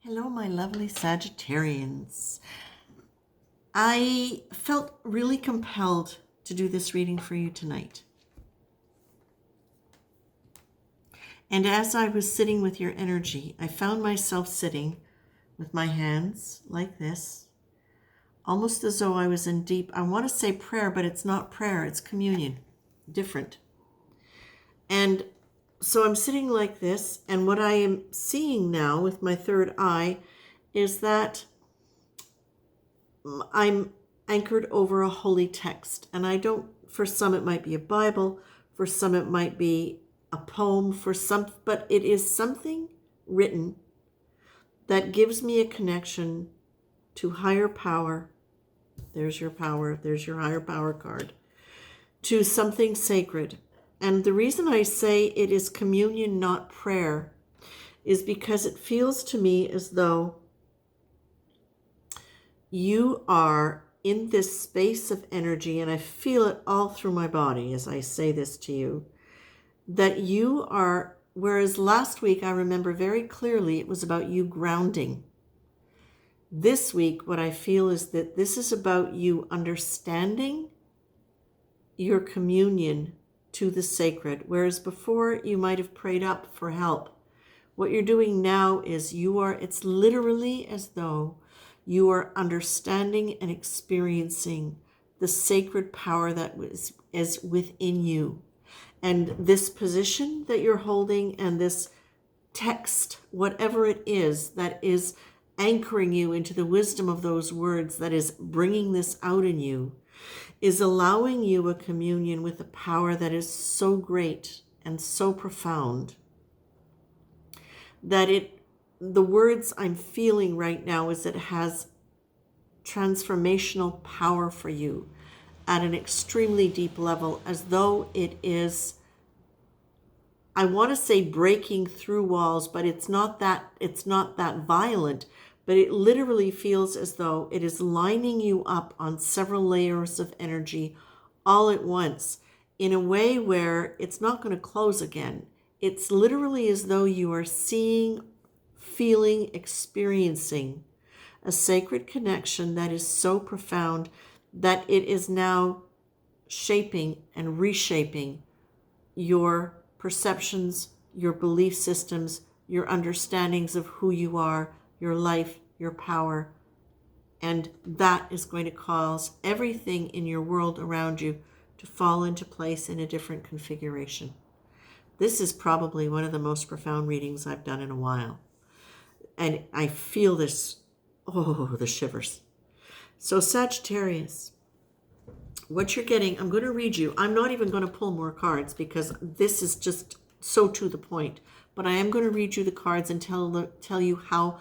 Hello, my lovely Sagittarians. I felt really compelled to do this reading for you tonight. And as I was sitting with your energy, I found myself sitting with my hands like this, almost as though I was in deep, I want to say prayer, but it's not prayer, it's communion. Different. And so I'm sitting like this, and what I am seeing now with my third eye is that I'm anchored over a holy text. And for some it might be a Bible, for some it might be a poem, but it is something written that gives me a connection to higher power. There's your power, there's your higher power card, to something sacred. And the reason I say it is communion, not prayer, is because it feels to me as though you are in this space of energy, and I feel it all through my body as I say this to you, that you are, whereas last week I remember very clearly it was about you grounding. This week, what I feel is that this is about you understanding your communion to the sacred, whereas before you might have prayed up for help. What you're doing now is it's literally as though you are understanding and experiencing the sacred power that is within you. And this position that you're holding and this text, whatever it is that is anchoring you into the wisdom of those words, that is bringing this out in you, is allowing you a communion with a power that is so great and so profound that the words I'm feeling right now is it has transformational power for you at an extremely deep level, as though it is, I want to say breaking through walls, but it's not that violent, but it literally feels as though it is lining you up on several layers of energy all at once in a way where it's not going to close again. It's literally as though you are seeing, feeling, experiencing a sacred connection that is so profound that it is now shaping and reshaping your perceptions, your belief systems, your understandings of who you are, your life, your power. And that is going to cause everything in your world around you to fall into place in a different configuration. This is probably one of the most profound readings I've done in a while. And I feel this, the shivers. So Sagittarius, what you're getting, I'm going to read you. I'm not even going to pull more cards because this is just so to the point. But I am going to read you the cards and tell you how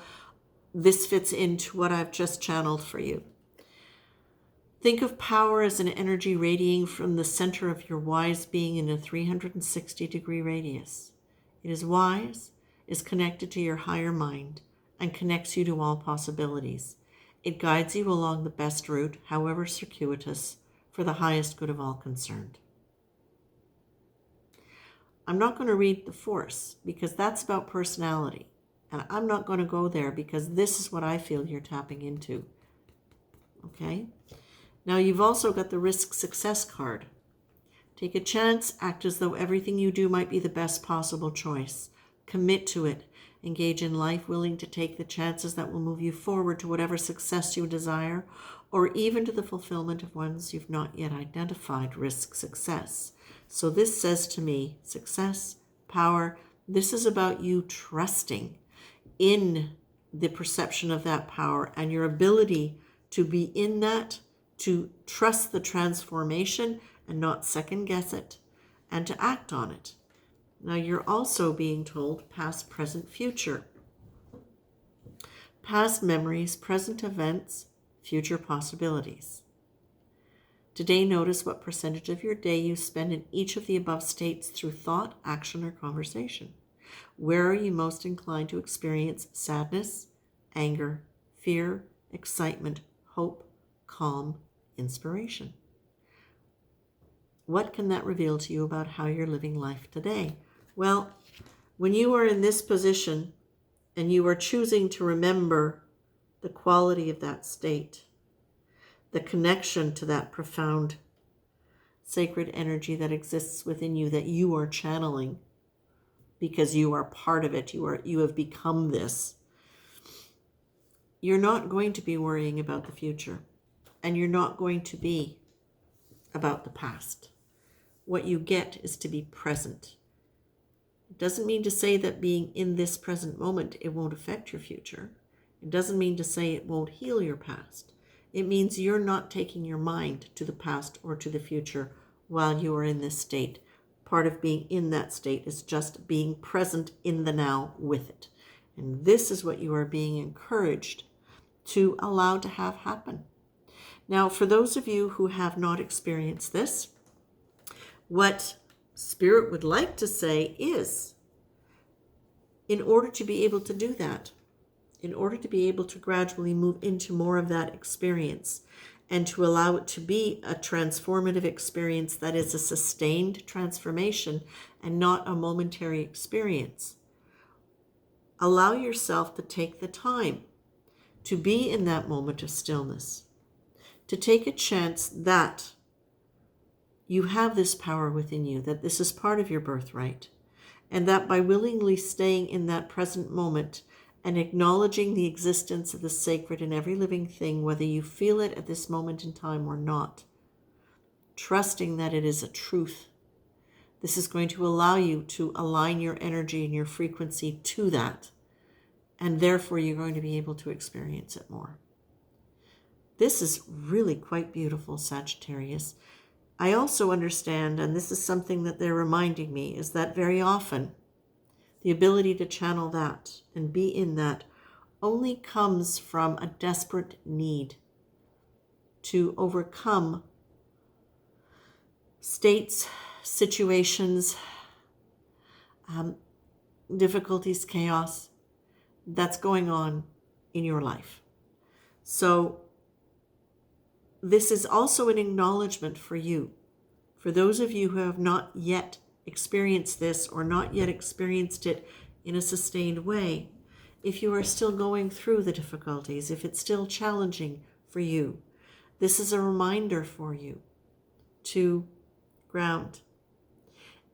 this fits into what I've just channeled for you. Think of power as an energy radiating from the center of your wise being in a 360-degree radius. It is wise, is connected to your higher mind, and connects you to all possibilities. It guides you along the best route, however circuitous, for the highest good of all concerned. I'm not going to read the force because that's about personality. And I'm not going to go there because this is what I feel you're tapping into. Okay? Now you've also got the risk success card. Take a chance, act as though everything you do might be the best possible choice. Commit to it. Engage in life, willing to take the chances that will move you forward to whatever success you desire, or even to the fulfillment of ones you've not yet identified. Risk success. So this says to me, success, power, this is about you trusting in the perception of that power and your ability to be in that, to trust the transformation and not second guess it, and to act on it. Now you're also being told past, present, future. Past memories, present events, future possibilities. Today, notice what percentage of your day you spend in each of the above states through thought, action, or conversation. Where are you most inclined to experience sadness, anger, fear, excitement, hope, calm, inspiration? What can that reveal to you about how you're living life today? Well, when you are in this position And you are choosing to remember the quality of that state, the connection to that profound sacred energy that exists within you that you are channeling because you are part of it. You have become this. You're not going to be worrying about the future, and you're not going to be about the past. What you get is to be present. It doesn't mean to say that being in this present moment, it won't affect your future. It doesn't mean to say it won't heal your past. It means you're not taking your mind to the past or to the future while you are in this state. Part of being in that state is just being present in the now with it. And this is what you are being encouraged to allow to have happen. Now, for those of you who have not experienced this, what Spirit would like to say is, in order to be able to do that, in order to be able to gradually move into more of that experience and to allow it to be a transformative experience that is a sustained transformation and not a momentary experience, allow yourself to take the time to be in that moment of stillness, to take a chance that you have this power within you, that this is part of your birthright, and that by willingly staying in that present moment and acknowledging the existence of the sacred in every living thing, whether you feel it at this moment in time or not, trusting that it is a truth, this is going to allow you to align your energy and your frequency to that, and therefore you're going to be able to experience it more. This is really quite beautiful, Sagittarius. I also understand, and this is something that they're reminding me, is that very often the ability to channel that and be in that only comes from a desperate need to overcome states, situations, difficulties, chaos that's going on in your life. So this is also an acknowledgement for you. For those of you who have not yet experienced this or not yet experienced it in a sustained way, if you are still going through the difficulties, if it's still challenging for you, this is a reminder for you to ground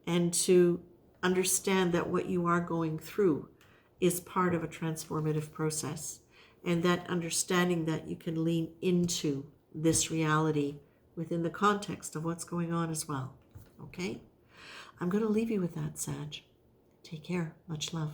and to understand that what you are going through is part of a transformative process, and that understanding that you can lean into this reality within the context of what's going on as well. Okay? I'm going to leave you with that, Sag. Take care. Much love.